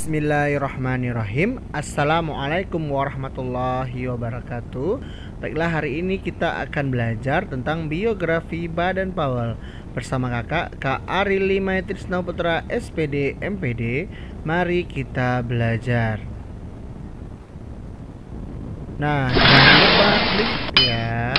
Bismillahirrahmanirrahim. Assalamualaikum warahmatullahi wabarakatuh. Baiklah, hari ini kita akan belajar tentang biografi Baden-Powell bersama Kak Arili Maitrisno Putra SPD MPD. Mari kita belajar. Nah, jangan lupa klik ya.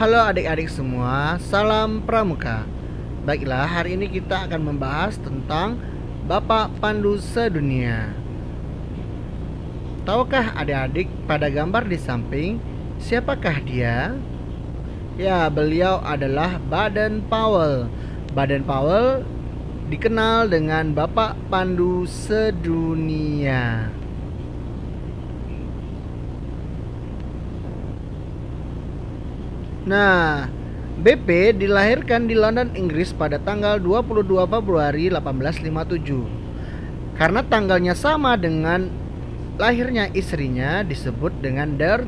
Halo adik-adik semua, salam pramuka. Baiklah, hari ini kita akan membahas tentang Bapak Pandu Sedunia. Tahukah adik-adik pada gambar di samping siapakah dia? Ya, beliau adalah Baden-Powell. Baden-Powell dikenal dengan Bapak Pandu Sedunia. Nah, BP dilahirkan di London, Inggris pada tanggal 22 Februari 1857. Karena tanggalnya sama dengan lahirnya istrinya, disebut dengan Their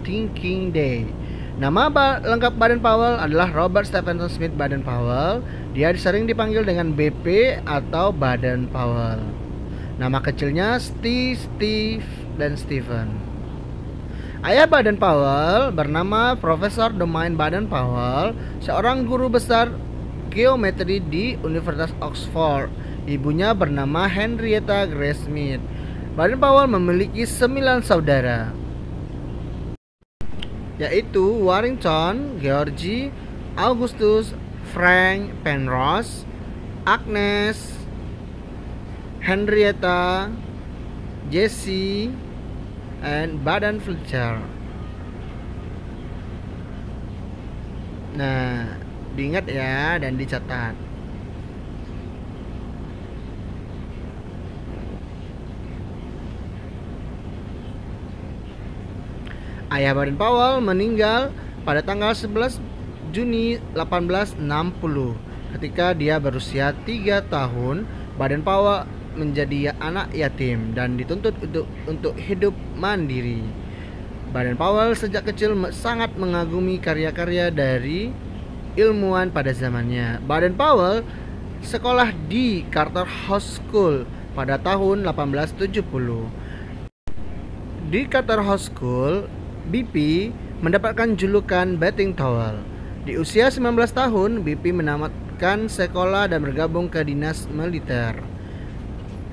Thinking Day. Nama lengkap Baden-Powell adalah Robert Stephenson Smith Baden-Powell. Dia sering dipanggil dengan BP atau Baden-Powell. Nama kecilnya Steve dan Stephen. Ayah Baden-Powell bernama Profesor Domain Baden-Powell, seorang guru besar geometri di Universitas Oxford. Ibunya bernama Henrietta Grace Smith. Baden-Powell memiliki 9 saudara, yaitu Warrington, George, Augustus, Frank, Penrose, Agnes, Henrietta, Jessie, and Baden Fletcher. Nah, diingat ya dan dicatat. Ayah Baden-Powell meninggal pada tanggal 11 Juni 1860 ketika dia berusia 3 tahun. Baden-Powell menjadi anak yatim dan dituntut untuk hidup mandiri. Baden-Powell sejak kecil sangat mengagumi karya-karya dari ilmuwan pada zamannya. Baden-Powell sekolah di Charterhouse School pada tahun 1870. Di Charterhouse School, BP mendapatkan julukan Batting Towel. Di usia 19 tahun, BP menamatkan sekolah dan bergabung ke dinas militer.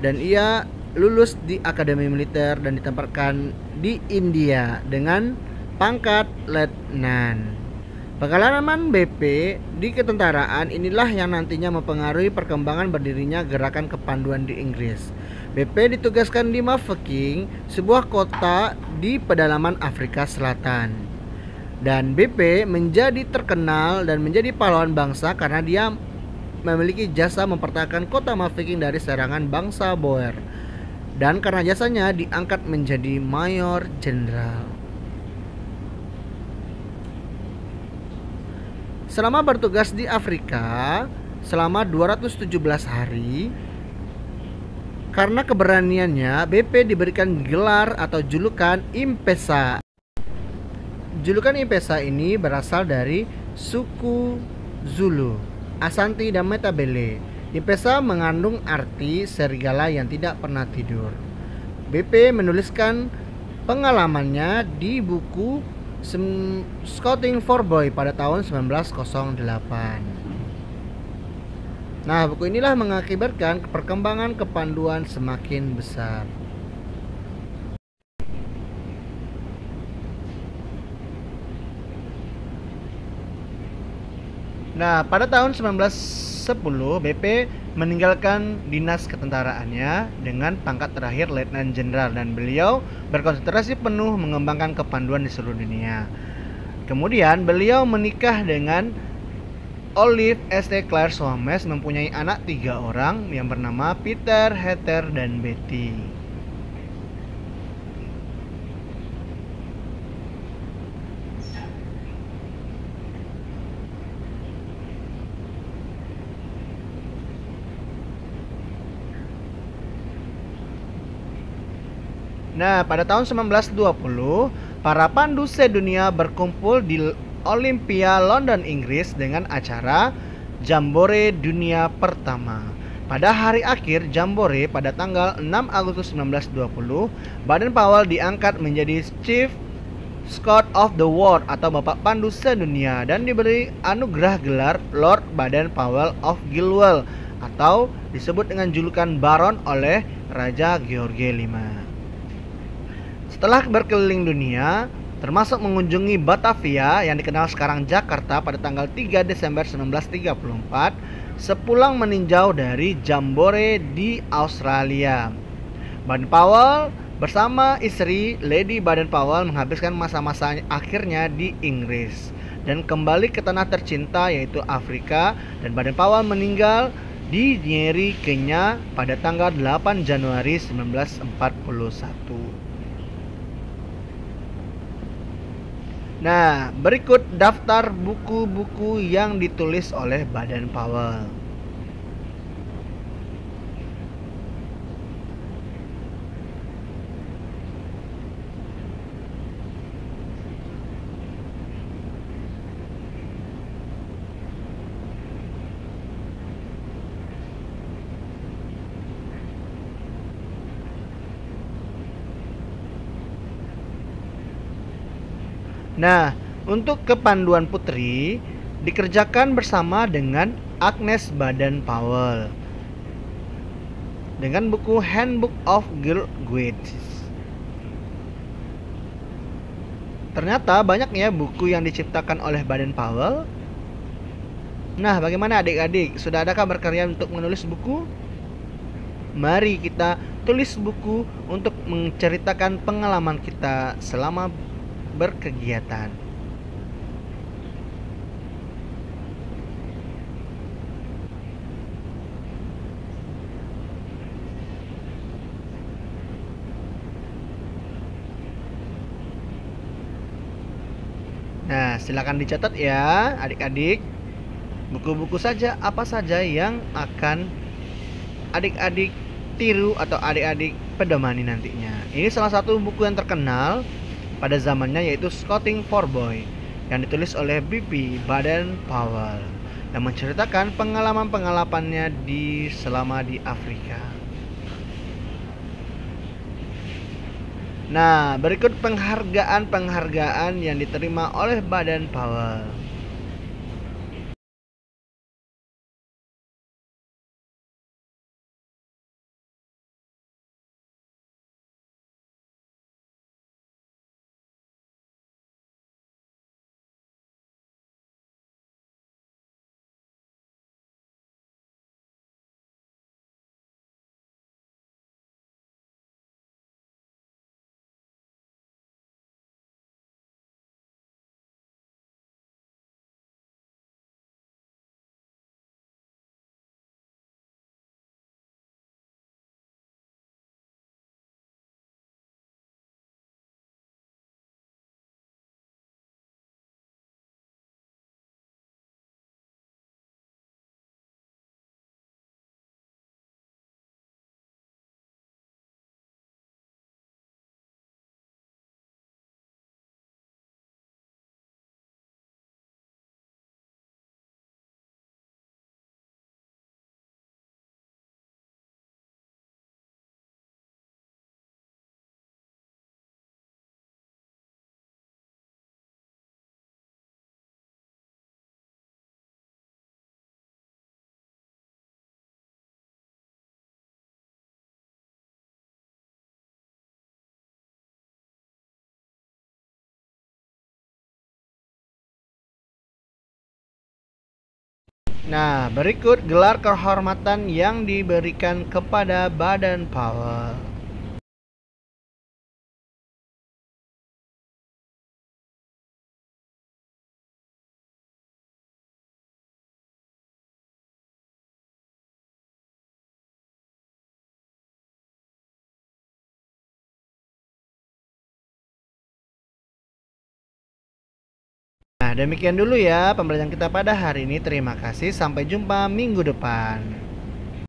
Dan ia lulus di Akademi Militer dan ditempatkan di India dengan pangkat letnan. Pengalaman BP di ketentaraan inilah yang nantinya mempengaruhi perkembangan berdirinya gerakan kepanduan di Inggris. BP ditugaskan di Mafeking, sebuah kota di pedalaman Afrika Selatan. Dan BP menjadi terkenal dan menjadi pahlawan bangsa karena dia memiliki jasa mempertahankan kota Mafeking dari serangan bangsa Boer, dan karena jasanya diangkat menjadi mayor jenderal. Selama bertugas di Afrika selama 217 hari, karena keberaniannya, BP diberikan gelar atau julukan Impesa. Julukan Impesa ini berasal dari suku Zulu, Asante dan Metabele. Impesa mengandung arti serigala yang tidak pernah tidur. BP menuliskan pengalamannya di buku Scouting for Boy pada tahun 1908. Nah, buku inilah mengakibatkan perkembangan kepanduan semakin besar. Nah, pada tahun 1910 BP meninggalkan dinas ketentaraannya dengan pangkat terakhir Letnan Jenderal dan beliau berkonsentrasi penuh mengembangkan kepanduan di seluruh dunia. Kemudian beliau menikah dengan Olive St. Clair Soames, mempunyai anak 3 orang yang bernama Peter, Heather, dan Betty. Nah, pada tahun 1920, para pandu sedunia berkumpul di Olympia, London, Inggris dengan acara Jambore Dunia Pertama. Pada hari akhir Jambore pada tanggal 6 Agustus 1920, Baden-Powell diangkat menjadi Chief Scout of the World atau Bapak Pandu Sedunia dan diberi anugerah gelar Lord Baden-Powell of Gilwell atau disebut dengan julukan Baron oleh Raja George V. Setelah berkeliling dunia, termasuk mengunjungi Batavia yang dikenal sekarang Jakarta pada tanggal 3 Desember 1934, sepulang meninjau dari Jambore di Australia. Baden-Powell bersama istri Lady Baden-Powell menghabiskan masa-masa akhirnya di Inggris dan kembali ke tanah tercinta yaitu Afrika, dan Baden-Powell meninggal di Nyeri, Kenya pada tanggal 8 Januari 1941. Nah, berikut daftar buku-buku yang ditulis oleh Baden-Powell. Nah, untuk kepanduan putri dikerjakan bersama dengan Agnes Baden-Powell dengan buku Handbook of Girl Guides. Ternyata banyak ya buku yang diciptakan oleh Baden-Powell. Nah, bagaimana adik-adik? Sudah adakah berkarya untuk menulis buku? Mari kita tulis buku untuk menceritakan pengalaman kita selama berkegiatan. Nah, silakan dicatat ya, adik-adik. Buku-buku saja apa saja yang akan adik-adik tiru atau adik-adik pedomani nantinya. Ini salah satu buku yang terkenal pada zamannya yaitu Scouting for Boy yang ditulis oleh B.P. Baden-Powell yang menceritakan pengalaman-pengalamannya selama di Afrika. Nah, berikut penghargaan-penghargaan yang diterima oleh Baden-Powell. Nah, berikut gelar kehormatan yang diberikan kepada Baden-Powell. Nah, demikian dulu ya pembelajaran kita pada hari ini. Terima kasih, sampai jumpa minggu depan.